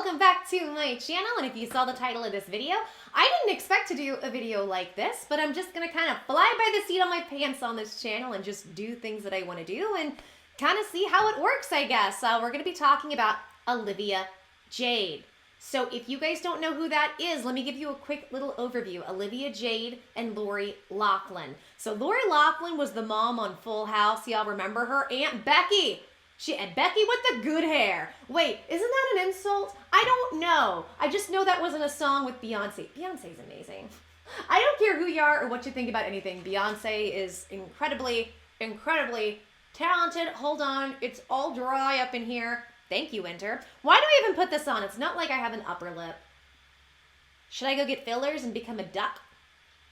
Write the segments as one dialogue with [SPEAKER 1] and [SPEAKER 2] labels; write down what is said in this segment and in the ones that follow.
[SPEAKER 1] welcome back to my channel. And if you saw the title of this video, I didn't expect to do a video like this, but I'm just gonna kind of fly by the seat of my pants on this channel and just do things that I want to do and kind of see how it works, I guess. We're gonna be talking about Olivia Jade. So if you guys don't know who that is, let me give you a quick little overview. Olivia Jade and Lori Loughlin. So Lori Loughlin was the mom on Full House. Y'all remember her? Aunt Becky. And Becky with the good hair. Wait, isn't that an insult? I don't know. I just know that wasn't a song with Beyonce. Beyonce's amazing. I don't care who you are or what you think about anything. Beyonce is incredibly, incredibly talented. Hold on, it's all dry up in here. Thank you, Winter. Why do I even put this on? It's not like I have an upper lip. Should I go get fillers and become a duck?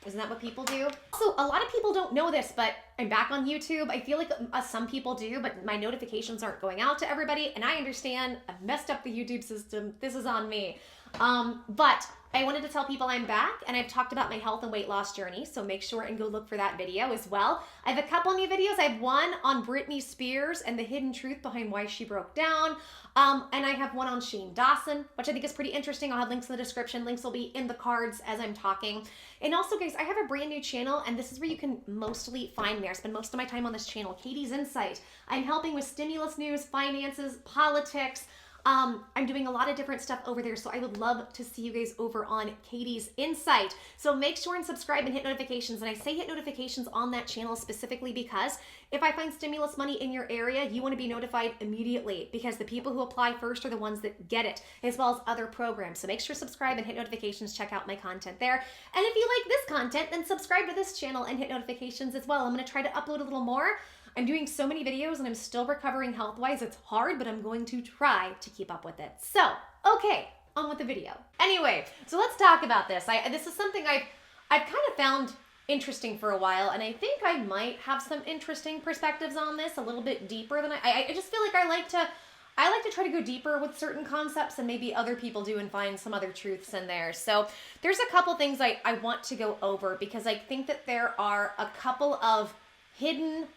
[SPEAKER 1] Isn't that what people do? Also, a lot of people don't know this, but I'm back on YouTube. I feel like some people do, but my notifications aren't going out to everybody, and I understand I've messed up the YouTube system. This is on me. But I wanted to tell people I'm back, and I've talked about my health and weight loss journey, so make sure and go look for that video as well. I have a couple new videos. I have one on Britney Spears and the hidden truth behind why she broke down. And I have one on Shane Dawson, which I think is pretty interesting. I'll have links in the description. Links will be in the cards as I'm talking. And also, guys, I have a brand new channel, and this is where you can mostly find me. I spend most of my time on this channel, Katie's Insight. I'm helping with stimulus news, finances, politics. I'm doing a lot of different stuff over there, so I would love to see you guys over on Katie's Insight. So make sure and subscribe and hit notifications. And I say hit notifications on that channel specifically because if I find stimulus money in your area, you want to be notified immediately because the people who apply first are the ones that get it, as well as other programs. So make sure to subscribe and hit notifications. Check out my content there. And if you like this content, then subscribe to this channel and hit notifications as well. I'm going to try to upload a little more. I'm doing so many videos and I'm still recovering health-wise. It's hard, but I'm going to try to keep up with it. So, okay, on with the video. Anyway, so let's talk about this. This is something I've kind of found interesting for a while, and I think I might have some interesting perspectives on this, a little bit deeper than I just feel like I like to try to go deeper with certain concepts than maybe other people do and find some other truths in there. So there's a couple things I want to go over because I think that there are a couple of hidden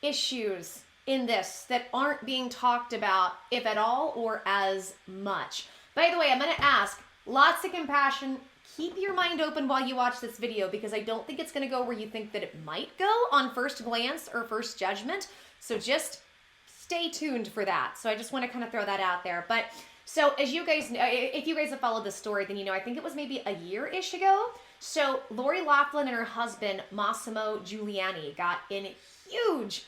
[SPEAKER 1] issues in this that aren't being talked about, if at all, or as much. By the way, I'm going to ask, lots of compassion, keep your mind open while you watch this video because I don't think it's going to go where you think that it might go on first glance or first judgment. So just stay tuned for that. So I just want to kind of throw that out there. But so as you guys know, if you guys have followed this story, then you know I think it was maybe a year-ish ago. So Lori Loughlin and her husband, Mossimo Giannuli, got in huge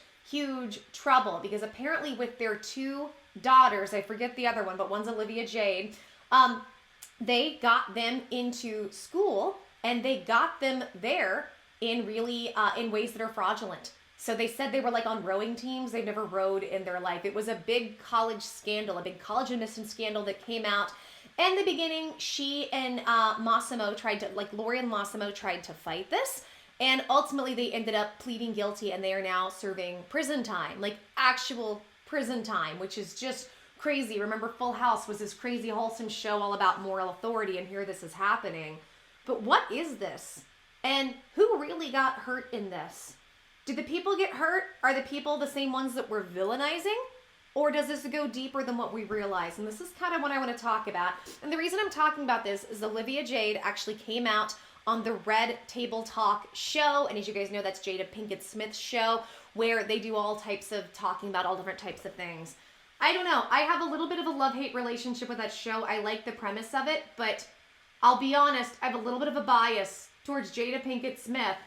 [SPEAKER 1] trouble because apparently with their two daughters, I forget the other one, but one's Olivia Jade, they got them into school and they got them there in really, in ways that are fraudulent. So they said they were like on rowing teams. They've never rowed in their life. It was a big college scandal, a big college admissions scandal that came out. In the beginning, she and Mossimo tried to, like Lori and Mossimo tried to fight this. And ultimately, they ended up pleading guilty, and they are now serving prison time, like actual prison time, which is just crazy. Remember, Full House was this crazy, wholesome show all about moral authority, and here this is happening. But what is this? And who really got hurt in this? Did the people get hurt? Are the people the same ones that we're villainizing? Or does this go deeper than what we realize? And this is kind of what I want to talk about. And the reason I'm talking about this is Olivia Jade actually came out on the Red Table Talk show. And as you guys know, that's Jada Pinkett Smith's show where they do all types of talking about all different types of things. I don't know. I have a little bit of a love-hate relationship with that show. I like the premise of it, but I'll be honest, I have a little bit of a bias towards Jada Pinkett Smith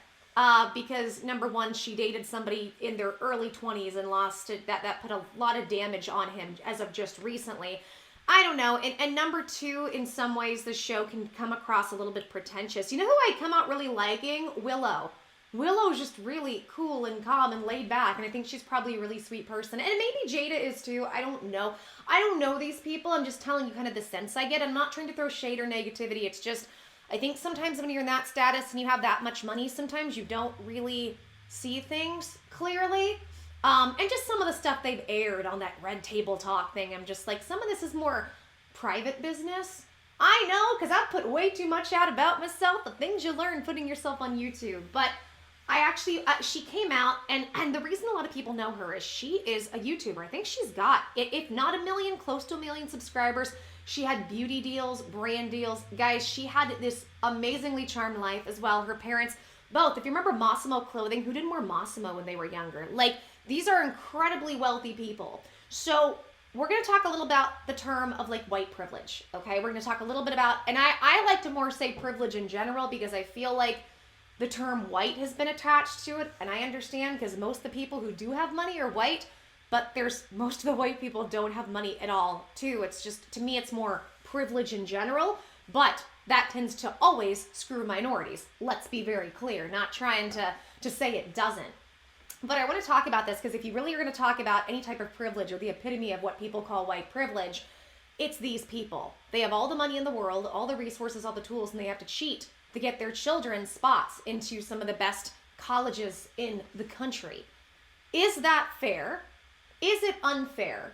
[SPEAKER 1] because number one, she dated somebody in their early 20s and lost it. That put a lot of damage on him as of just recently. I don't know. And number two, in some ways, the show can come across a little bit pretentious. You know who I come out really liking? Willow. Willow's just really cool and calm and laid back, and I think she's probably a really sweet person. And maybe Jada is too. I don't know. I don't know these people. I'm just telling you kind of the sense I get. I'm not trying to throw shade or negativity. It's just, I think sometimes when you're in that status and you have that much money, sometimes you don't really see things clearly. And just some of the stuff they've aired on that Red Table Talk thing, I'm just like, some of this is more private business. I know, because I've put way too much out about myself, the things you learn putting yourself on YouTube. But I actually, she came out, and the reason a lot of people know her is she is a YouTuber. I think she's got, if not a million, close to a million subscribers. She had beauty deals, brand deals. Guys, she had this amazingly charmed life as well. Her parents, both, if you remember Mossimo Clothing, who didn't wear Mossimo when they were younger? Like, these are incredibly wealthy people. So we're going to talk a little about the term of like white privilege, okay? We're going to talk a little bit about, and I like to more say privilege in general because I feel like the term white has been attached to it, and I understand because most of the people who do have money are white, but most of the white people don't have money at all too. It's just, to me, it's more privilege in general, but that tends to always screw minorities. Let's be very clear, not trying to say it doesn't. But I want to talk about this because if you really are going to talk about any type of privilege or the epitome of what people call white privilege, it's these people. They have all the money in the world, all the resources, all the tools, and they have to cheat to get their children spots into some of the best colleges in the country. Is that fair? Is it unfair?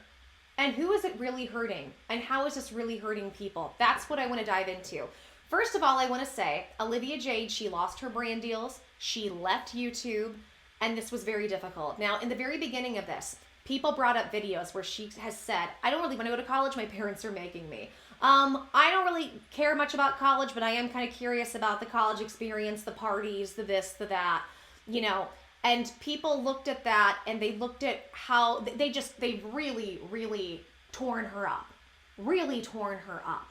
[SPEAKER 1] And who is it really hurting? And how is this really hurting people? That's what I want to dive into. First of all, I want to say, Olivia Jade, she lost her brand deals. She left YouTube, and this was very difficult. Now, in the very beginning of this, people brought up videos where she has said, I don't really want to go to college. My parents are making me. I don't really care much about college, but I am kind of curious about the college experience, the parties, the this, the that, you know. And people looked at that and they looked at how they've really, really torn her up. Really torn her up.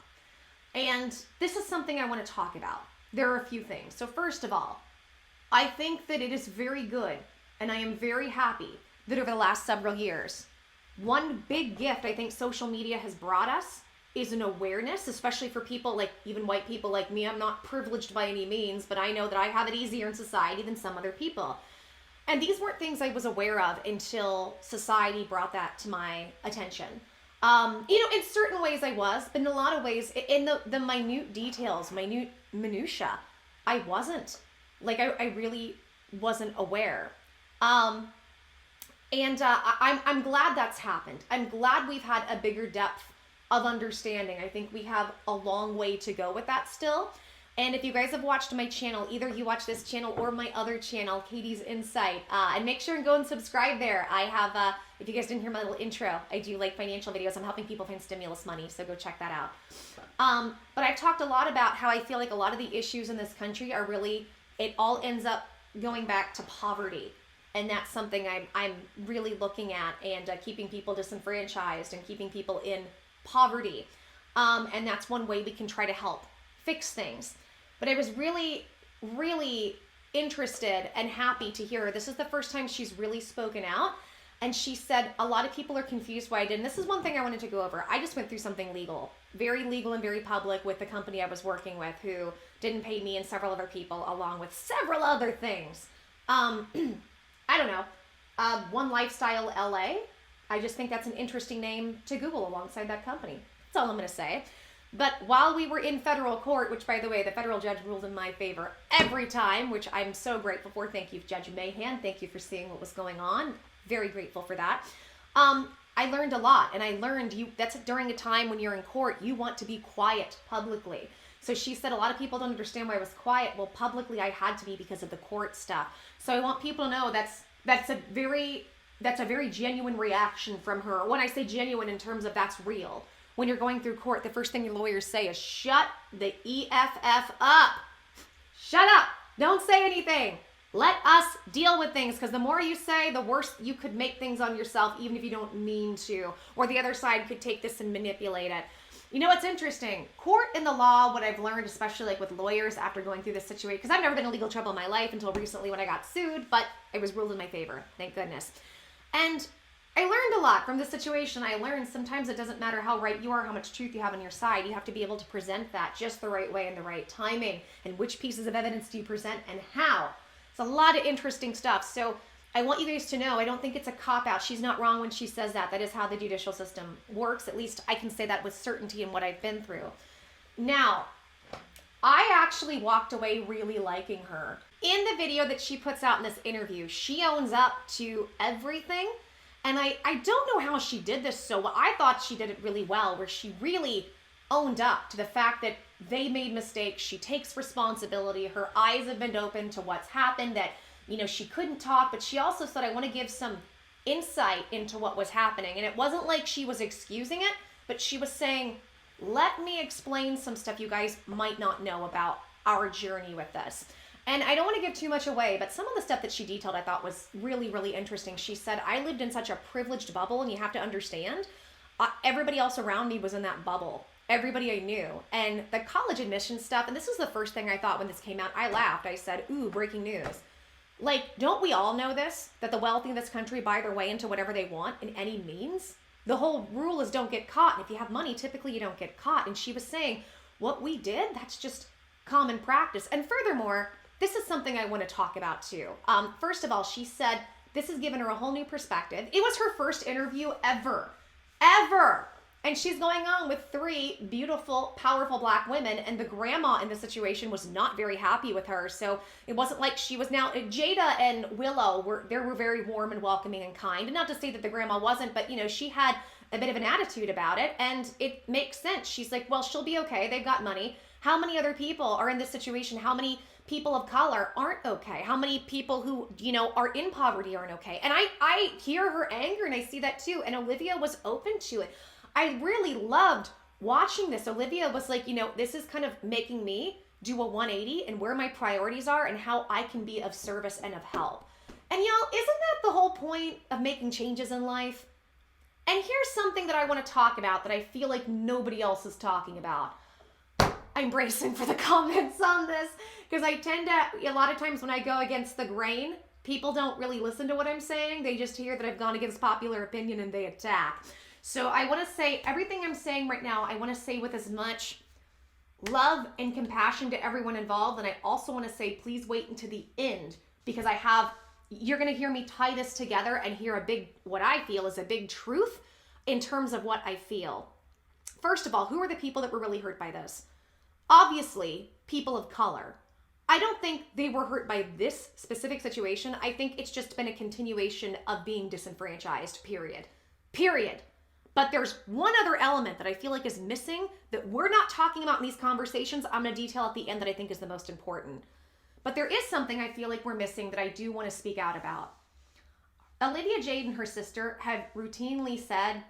[SPEAKER 1] And this is something I want to talk about. There are a few things. So first of all, I think that it is very good, and I am very happy that over the last several years, one big gift I think social media has brought us is an awareness, especially for people like even white people like me. I'm not privileged by any means, but I know that I have it easier in society than some other people. And these weren't things I was aware of until society brought that to my attention. In certain ways I was, but in a lot of ways, in the minute details, minute minutia, I wasn't. Like, I really wasn't aware. I'm glad that's happened. I'm glad we've had a bigger depth of understanding. I think we have a long way to go with that still. And if you guys have watched my channel, either you watch this channel or my other channel, Katie's Insight, and make sure and go and subscribe there. I have, if you guys didn't hear my little intro, I do like financial videos. I'm helping people find stimulus money, so go check that out. But I've talked a lot about how I feel like a lot of the issues in this country are really, it all ends up going back to poverty. And that's something I'm really looking at, and keeping people disenfranchised and keeping people in poverty. And that's one way we can try to help fix things. But I was really, really interested and happy to hear her. This is the first time she's really spoken out. And she said, a lot of people are confused why I did. And this is one thing I wanted to go over. I just went through something very legal and very public with the company I was working with, who didn't pay me and several other people, along with several other things. I don't know. One Lifestyle LA. I just think that's an interesting name to Google alongside that company. That's all I'm going to say. But while we were in federal court, which, by the way, the federal judge ruled in my favor every time, which I'm so grateful for. Thank you, Judge Mahan. Thank you for seeing what was going on. Very grateful for that. I learned a lot, and I learned that's during a time when you're in court, you want to be quiet publicly. So she said a lot of people don't understand why I was quiet. Well, publicly I had to be because of the court stuff. So I want people to know that's a very genuine reaction from her. When I say genuine in terms of that's real. When you're going through court, the first thing your lawyers say is, shut the EFF up. Shut up. Don't say anything. Let us deal with things, because the more you say, the worse you could make things on yourself, even if you don't mean to. Or the other side could take this and manipulate it. You know what's interesting? Court and the law, what I've learned, especially like with lawyers after going through this situation, because I've never been in legal trouble in my life until recently when I got sued, but it was ruled in my favor, thank goodness. And I learned a lot from this situation. I learned sometimes it doesn't matter how right you are, how much truth you have on your side. You have to be able to present that just the right way and the right timing. And which pieces of evidence do you present and how? It's a lot of interesting stuff. So I want you guys to know, I don't think it's a cop-out. She's not wrong when she says that. That is how the judicial system works. At least I can say that with certainty in what I've been through. Now, I actually walked away really liking her. In the video that she puts out in this interview, she owns up to everything. And I don't know how she did this so well. I thought she did it really well, where she really owned up to the fact that they made mistakes. She takes responsibility. Her eyes have been open to what's happened, that she couldn't talk, but she also said, I want to give some insight into what was happening. And it wasn't like she was excusing it, but she was saying, let me explain some stuff you guys might not know about our journey with this. And I don't want to give too much away, but some of the stuff that she detailed I thought was really, really interesting. She said, I lived in such a privileged bubble, and you have to understand, everybody else around me was in that bubble. Everybody I knew. And the college admission stuff, and this was the first thing I thought when this came out. I laughed. I said, ooh, breaking news. Like, don't we all know this? That the wealthy in this country buy their way into whatever they want in any means? The whole rule is don't get caught. And if you have money, typically you don't get caught. And she was saying, what we did, that's just common practice. And furthermore, this is something I want to talk about too. First of all, she said this has given her a whole new perspective. It was her first interview ever. And she's going on with 3 beautiful, powerful Black women, and the grandma in the situation was not very happy with her. So it wasn't like she was now, Jada and Willow were very warm and welcoming and kind. And not to say that the grandma wasn't, but she had a bit of an attitude about it, and it makes sense. She's like, well, she'll be okay. They've got money. How many other people are in this situation? How many people of color aren't okay? How many people who, are in poverty aren't okay? And I hear her anger, and I see that too. And Olivia was open to it. I really loved watching this. Olivia was like, this is kind of making me do a 180 and where my priorities are and how I can be of service and of help. And y'all, isn't that the whole point of making changes in life? And here's something that I want to talk about that I feel like nobody else is talking about. I'm bracing for the comments on this because I tend to, a lot of times when I go against the grain, people don't really listen to what I'm saying. They just hear that I've gone against popular opinion and they attack. So I want to say everything I'm saying right now, I want to say with as much love and compassion to everyone involved. And I also want to say, please wait until the end because you're going to hear me tie this together and hear what I feel is a big truth in terms of what I feel. First of all, who are the people that were really hurt by this? Obviously, people of color. I don't think they were hurt by this specific situation. I think it's just been a continuation of being disenfranchised, period. But there's one other element that I feel like is missing that we're not talking about in these conversations. I'm going to detail at the end that I think is the most important. But there is something I feel like we're missing that I do want to speak out about. Olivia Jade and her sister have routinely said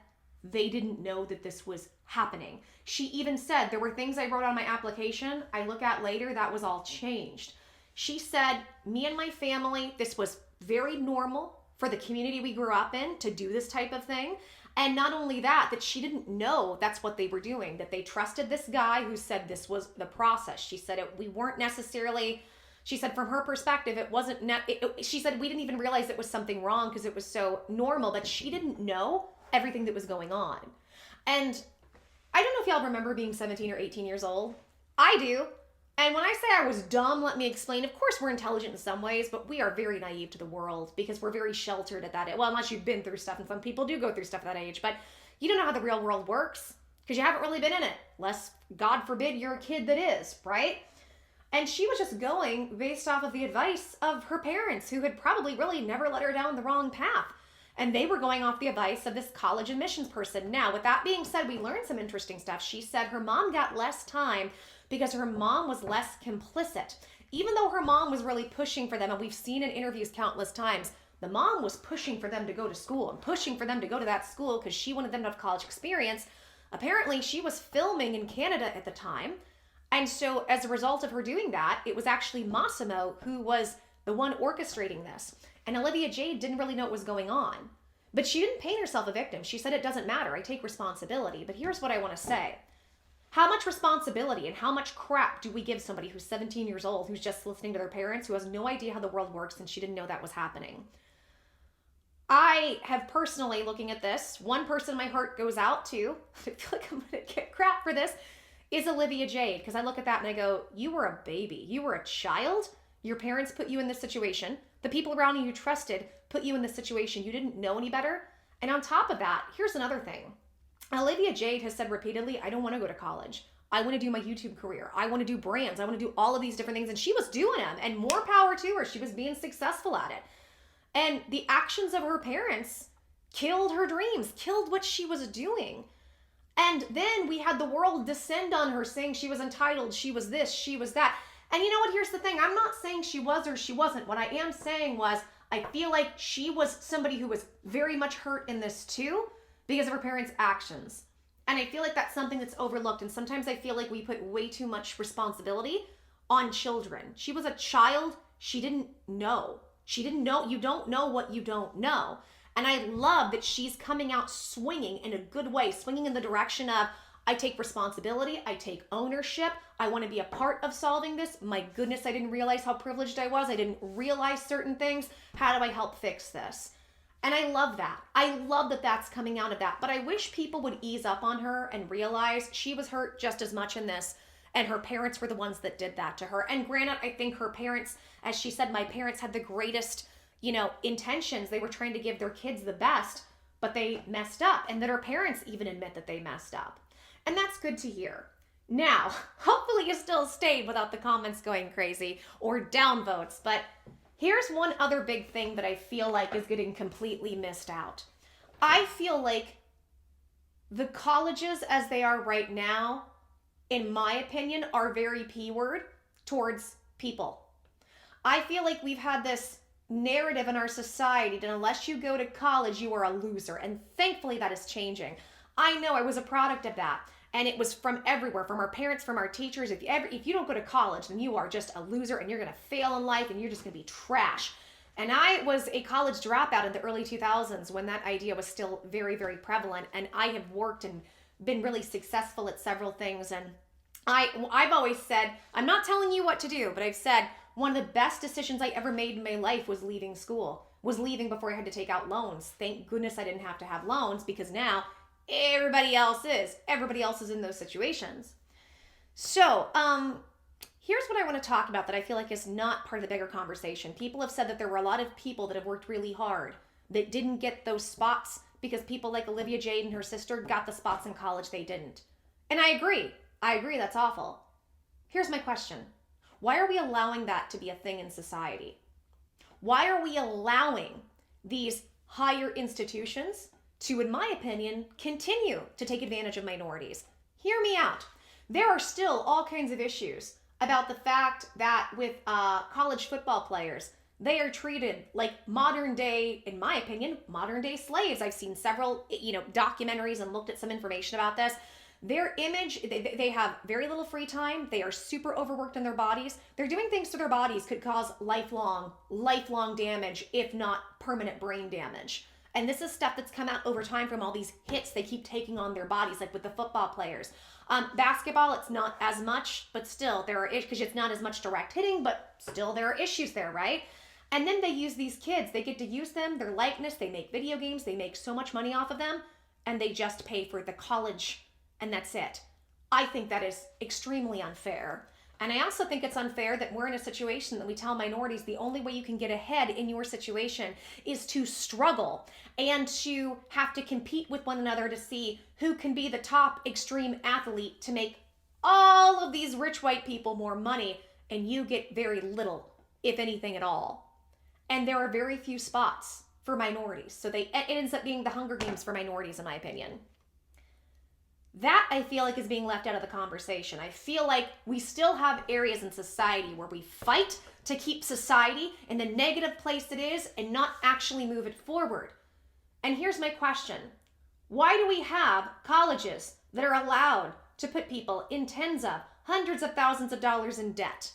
[SPEAKER 1] they didn't know that this was happening. She even said there were things I wrote on my application I look at later that was all changed. She said, me and my family, this was very normal for the community we grew up in to do this type of thing. And not only that she didn't know that's what they were doing, that they trusted this guy who said this was the process. She said we weren't necessarily, she said from her perspective, it wasn't, she said we didn't even realize it was something wrong because it was so normal, but she didn't know everything that was going on. And I don't know if y'all remember being 17 or 18 years old. I do. And when I say I was dumb, let me explain. Of course, we're intelligent in some ways, but we are very naive to the world because we're very sheltered at that age. Well, unless you've been through stuff, and some people do go through stuff at that age, but you don't know how the real world works because you haven't really been in it. Lest, God forbid, you're a kid that is, right? And she was just going based off of the advice of her parents who had probably really never let her down the wrong path. And they were going off the advice of this college admissions person. Now, with that being said, we learned some interesting stuff. She said her mom got less time because her mom was less complicit. Even though her mom was really pushing for them, and we've seen in interviews countless times, the mom was pushing for them to go to school and pushing for them to go to that school because she wanted them to have college experience. Apparently, she was filming in Canada at the time. And so as a result of her doing that, it was actually Mossimo who was the one orchestrating this. And Olivia Jade didn't really know what was going on. But she didn't paint herself a victim. She said, it doesn't matter. I take responsibility. But here's what I want to say. How much responsibility and how much crap do we give somebody who's 17 years old, who's just listening to their parents, who has no idea how the world works, and she didn't know that was happening? I have personally, looking at this, one person my heart goes out to, I feel like I'm going to get crap for this, is Olivia Jade. Because I look at that and I go, you were a baby. You were a child. Your parents put you in this situation. The people around you trusted put you in this situation. You didn't know any better. And on top of that, here's another thing. Olivia Jade has said repeatedly, I don't want to go to college. I want to do my YouTube career. I want to do brands. I want to do all of these different things. And she was doing them, and more power to her. She was being successful at it. And the actions of her parents killed her dreams, killed what she was doing. And then we had the world descend on her saying she was entitled, she was this, she was that. And you know what? Here's the thing. I'm not saying she was or she wasn't. What I am saying was I feel like she was somebody who was very much hurt in this too because of her parents' actions. And I feel like that's something that's overlooked. And sometimes I feel like we put way too much responsibility on children. She was a child. She didn't know. She didn't know. You don't know what you don't know. And I love that she's coming out swinging in a good way, swinging in the direction of, I take responsibility, I take ownership, I want to be a part of solving this. My goodness, I didn't realize how privileged I was. I didn't realize certain things. How do I help fix this? And I love that. I love that that's coming out of that. But I wish people would ease up on her and realize she was hurt just as much in this. And her parents were the ones that did that to her. And granted, I think her parents, as she said, my parents had the greatest, intentions. They were trying to give their kids the best, but they messed up. And that her parents even admit that they messed up. And that's good to hear. Now, hopefully you still stayed without the comments going crazy or downvotes. But here's one other big thing that I feel like is getting completely missed out. I feel like the colleges as they are right now, in my opinion, are very P-word towards people. I feel like we've had this narrative in our society that unless you go to college, you are a loser. And thankfully that is changing. I know I was a product of that. And it was from everywhere, from our parents, from our teachers. If you don't go to college, then you are just a loser and you're going to fail in life and you're just going to be trash. And I was a college dropout in the early 2000s when that idea was still very, very prevalent. And I have worked and been really successful at several things. And I've always said, I'm not telling you what to do, but I've said one of the best decisions I ever made in my life was leaving school, was leaving before I had to take out loans. Thank goodness I didn't have to have loans because now everybody else is in those situations. So, here's what I want to talk about that I feel like is not part of the bigger conversation. People have said that there were a lot of people that have worked really hard that didn't get those spots because people like Olivia Jade and her sister got the spots in college they didn't. And I agree that's awful. Here's my question. Why are we allowing that to be a thing in society? Why are we allowing these higher institutions to, in my opinion, continue to take advantage of minorities? Hear me out. There are still all kinds of issues about the fact that with college football players, they are treated like modern day, in my opinion, modern day slaves. I've seen several, documentaries and looked at some information about this. Their image, they have very little free time. They are super overworked in their bodies. They're doing things to their bodies could cause lifelong damage, if not permanent brain damage. And this is stuff that's come out over time from all these hits they keep taking on their bodies, like with the football players. Basketball, it's not as much, but still there are issues because it's not as much direct hitting, but still there are issues there, right? And then they use these kids. They get to use them, their likeness. They make video games. They make so much money off of them, and they just pay for the college, and that's it. I think that is extremely unfair. And I also think it's unfair that we're in a situation that we tell minorities the only way you can get ahead in your situation is to struggle and to have to compete with one another to see who can be the top extreme athlete to make all of these rich white people more money, and you get very little, if anything at all. And there are very few spots for minorities. So it ends up being the Hunger Games for minorities, in my opinion. That I feel like is being left out of the conversation. I feel like we still have areas in society where we fight to keep society in the negative place it is and not actually move it forward. And here's my question. Why do we have colleges that are allowed to put people in tens of, hundreds of thousands of dollars in debt?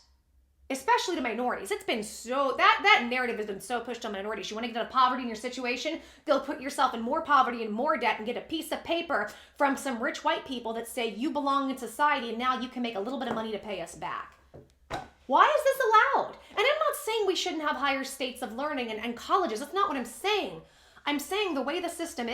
[SPEAKER 1] Especially to minorities. It's been so, that narrative has been so pushed on minorities. You want to get out of poverty in your situation, go put yourself in more poverty and more debt and get a piece of paper from some rich white people that say you belong in society and now you can make a little bit of money to pay us back. Why is this allowed? And I'm not saying we shouldn't have higher states of learning and colleges. That's not what I'm saying. I'm saying the way the system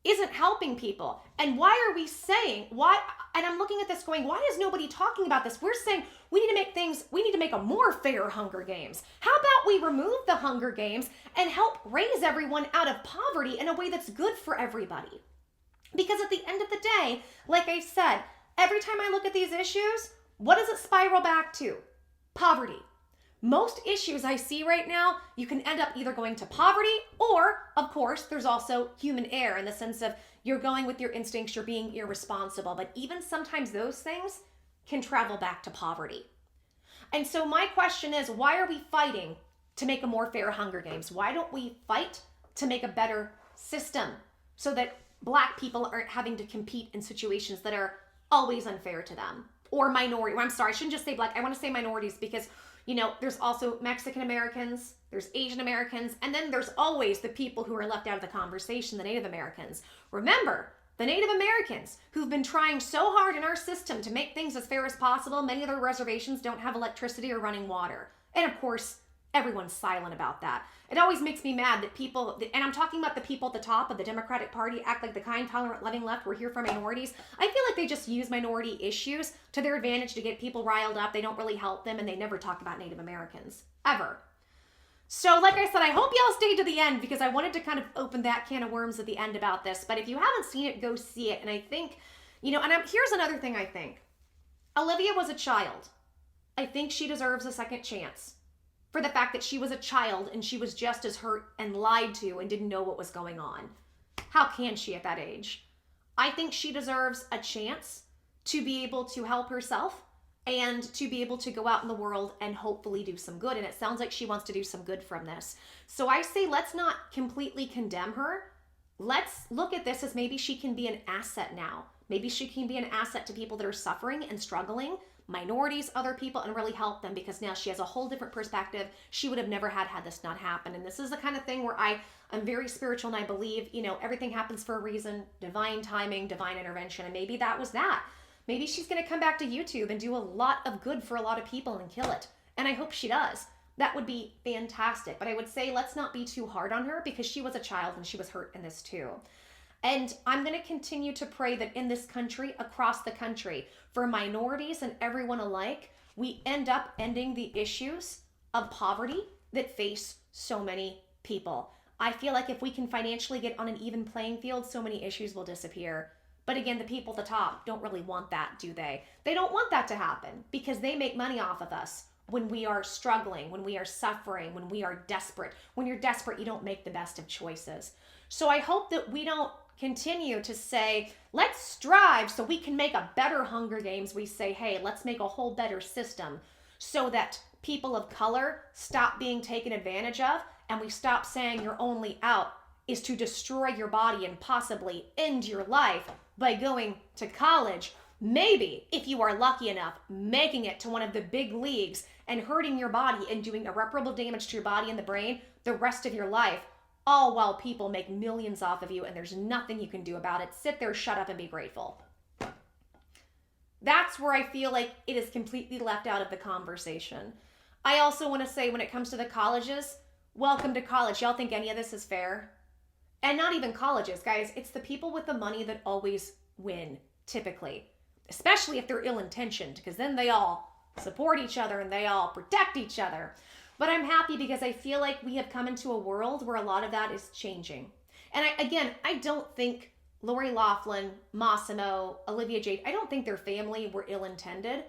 [SPEAKER 1] isn't helping people. And why are we saying, and I'm looking at this going, why is nobody talking about this? We're saying we need to make a more fair Hunger Games. How about we remove the Hunger Games and help raise everyone out of poverty in a way that's good for everybody? Because at the end of the day, like I said, every time I look at these issues, what does it spiral back to? Poverty. Most issues I see right now, you can end up either going to poverty or, of course, there's also human error in the sense of you're going with your instincts, you're being irresponsible. But even sometimes those things can travel back to poverty. And so my question is, why are we fighting to make a more fair Hunger Games? Why don't we fight to make a better system so that Black people aren't having to compete in situations that are always unfair to them? Or minority, well, I'm sorry, I shouldn't just say Black, I want to say minorities because, you know, there's also Mexican Americans, there's Asian Americans, and then there's always the people who are left out of the conversation, the Native Americans. Remember, the Native Americans who've been trying so hard in our system to make things as fair as possible, many of their reservations don't have electricity or running water. And of course, everyone's silent about that. It always makes me mad that people, and I'm talking about the people at the top of the Democratic Party, act like the kind, tolerant, loving left. We're here for minorities. I feel like they just use minority issues to their advantage to get people riled up. They don't really help them, and they never talk about Native Americans, ever. So like I said, I hope y'all stayed to the end because I wanted to kind of open that can of worms at the end about this. But if you haven't seen it, go see it. And I think, you know, and here's another thing I think. Olivia was a child. I think she deserves a second chance for the fact that she was a child and she was just as hurt and lied to and didn't know what was going on. How can she at that age? I think she deserves a chance to be able to help herself and to be able to go out in the world and hopefully do some good. And it sounds like she wants to do some good from this. So I say let's not completely condemn her. Let's look at this as maybe she can be an asset now. Maybe she can be an asset to people that are suffering and struggling, minorities, other people, and really help them because now she has a whole different perspective she would have never had this not happen. And this is the kind of thing where I'm very spiritual and I believe, you know, everything happens for a reason, divine timing, divine intervention. And maybe that was that. Maybe she's going to come back to YouTube and do a lot of good for a lot of people and kill it. And I hope she does. That would be fantastic. But I would say let's not be too hard on her because she was a child and she was hurt in this too. And I'm going to continue to pray that in this country, across the country, for minorities and everyone alike, we end up ending the issues of poverty that face so many people. I feel like if we can financially get on an even playing field, so many issues will disappear. But again, the people at the top don't really want that, do they? They don't want that to happen because they make money off of us when we are struggling, when we are suffering, when we are desperate. When you're desperate, you don't make the best of choices. So I hope that we don't continue to say, let's strive so we can make a better Hunger Games. We say, hey, let's make a whole better system so that people of color stop being taken advantage of and we stop saying your only out is to destroy your body and possibly end your life by going to college, maybe, if you are lucky enough, making it to one of the big leagues and hurting your body and doing irreparable damage to your body and the brain the rest of your life, all while people make millions off of you and there's nothing you can do about it. Sit there, shut up, and be grateful. That's where I feel like it is completely left out of the conversation. I also want to say when it comes to the colleges, welcome to college. Y'all think any of this is fair? And not even colleges, guys. It's the people with the money that always win, typically. Especially if they're ill-intentioned, because then they all support each other and they all protect each other. But I'm happy because I feel like we have come into a world where a lot of that is changing. And I don't think Lori Loughlin, Mossimo, Olivia Jade, I don't think their family were ill-intended.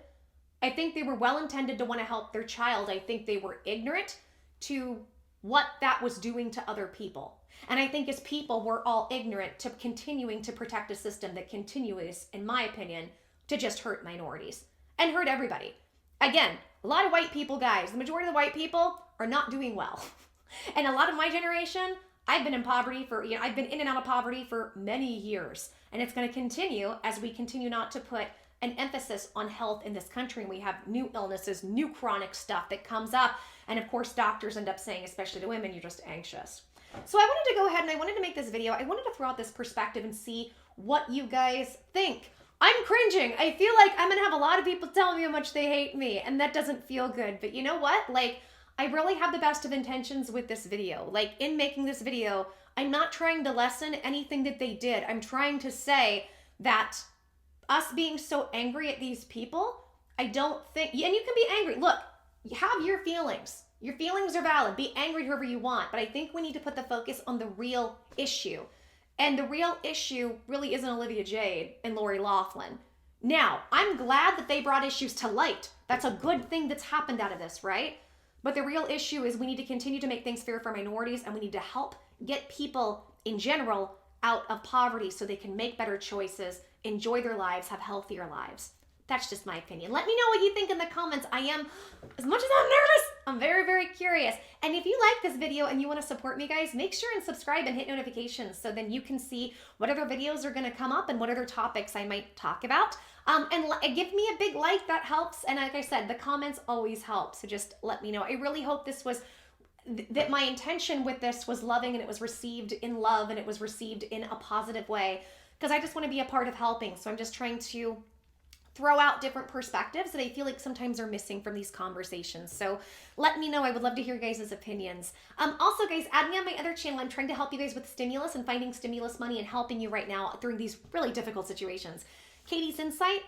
[SPEAKER 1] I think they were well-intended to want to help their child. I think they were ignorant to what that was doing to other people. And I think as people, we're all ignorant to continuing to protect a system that continues, in my opinion, to just hurt minorities and hurt everybody. Again, a lot of white people, guys, the majority of the white people are not doing well. And a lot of my generation, I've been in poverty I've been in and out of poverty for many years. And it's going to continue as we continue not to put an emphasis on health in this country. And we have new illnesses, new chronic stuff that comes up. And of course, doctors end up saying, especially to women, you're just anxious. So I wanted to go ahead and I wanted to make this video. I wanted to throw out this perspective and see what you guys think. I'm cringing. I feel like I'm gonna have a lot of people telling me how much they hate me, and that doesn't feel good. But you know what? Like, I really have the best of intentions with this video. Like, in making this video, I'm not trying to lessen anything that they did. I'm trying to say that us being so angry at these people, I don't think, and you can be angry. Look, you have your feelings. Your feelings are valid. Be angry whoever you want. But I think we need to put the focus on the real issue. And the real issue really isn't Olivia Jade and Lori Loughlin. Now, I'm glad that they brought issues to light. That's a good thing that's happened out of this, right? But the real issue is we need to continue to make things fair for minorities, and we need to help get people in general out of poverty so they can make better choices, enjoy their lives, have healthier lives. That's just my opinion. Let me know what you think in the comments. I am, as much as I'm nervous, I'm very, very curious. And if you like this video and you want to support me, guys, make sure and subscribe and hit notifications so then you can see what other videos are going to come up and what other topics I might talk about. And give me a big like, that helps. And like I said, the comments always help. So just let me know. I really hope this was, that my intention with this was loving, and it was received in love, and it was received in a positive way, because I just want to be a part of helping. So I'm just trying to throw out different perspectives that I feel like sometimes are missing from these conversations. So let me know. I would love to hear your guys' opinions. Also, guys, add me on my other channel. I'm trying to help you guys with stimulus and finding stimulus money and helping you right now during these really difficult situations. Katie's Insight.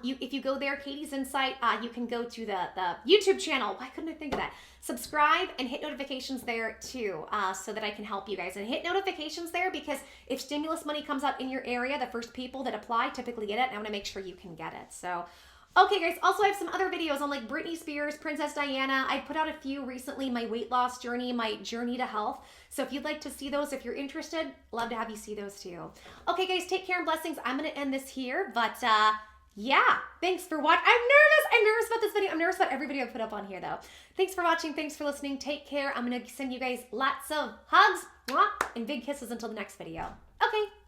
[SPEAKER 1] If you go there, Katie's Insight, you can go to the YouTube channel. Why couldn't I think of that? Subscribe and hit notifications there too, so that I can help you guys. And hit notifications there because if stimulus money comes out in your area, the first people that apply typically get it, and I want to make sure you can get it. So, okay, guys. Also, I have some other videos on like Britney Spears, Princess Diana. I put out a few recently, my weight loss journey, my journey to health. So if you'd like to see those, if you're interested, love to have you see those too. Okay, guys, take care and blessings. I'm going to end this here, but yeah, thanks for watching. I'm nervous about this video. I'm nervous about every video I put up on here though. Thanks for watching. Thanks for listening. Take care. I'm going to send you guys lots of hugs and big kisses until the next video. Okay.